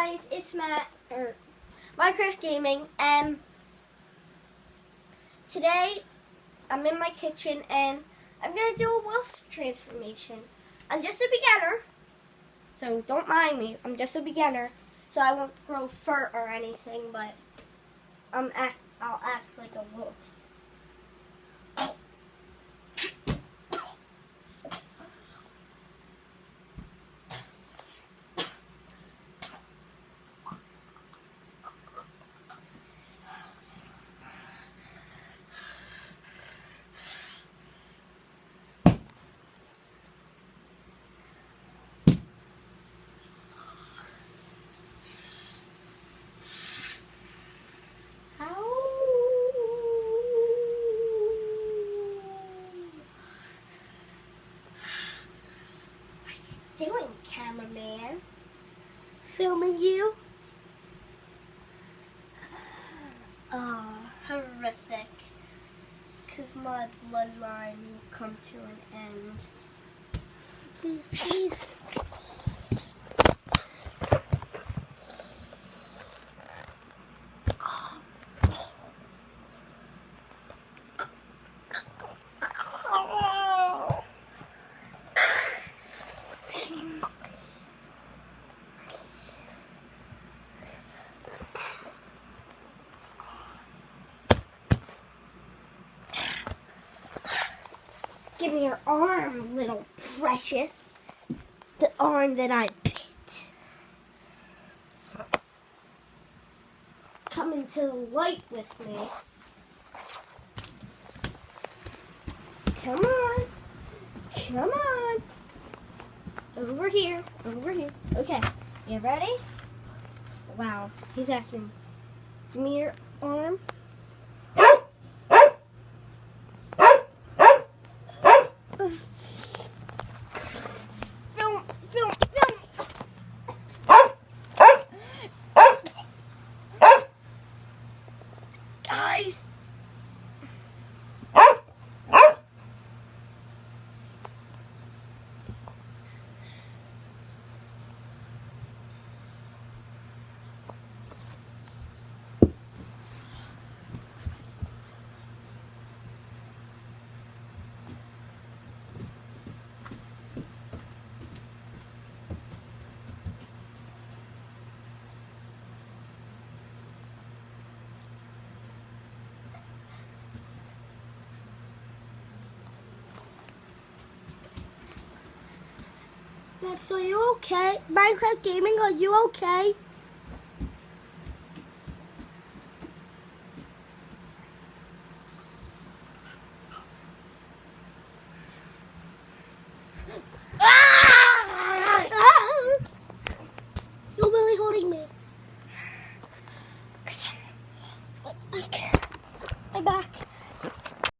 guys, it's Matt, or Minecraft Gaming, and today I'm in my kitchen and I'm going to do a wolf transformation. I'm just a beginner, so don't mind me. I'm just a beginner, so I won't grow fur or anything, but I'll act like a wolf. Doing, cameraman? Filming you? Oh, horrific. Because my bloodline will come to an end. Please. Give me your arm, little precious. The arm that I picked. Come into the light with me. Come on. Come on. Over here. Over here. Okay. You ready? Wow. He's acting. Give me your arm. Film. Guys. Max, are you okay? Minecraft Gaming, are you okay? You're really holding me.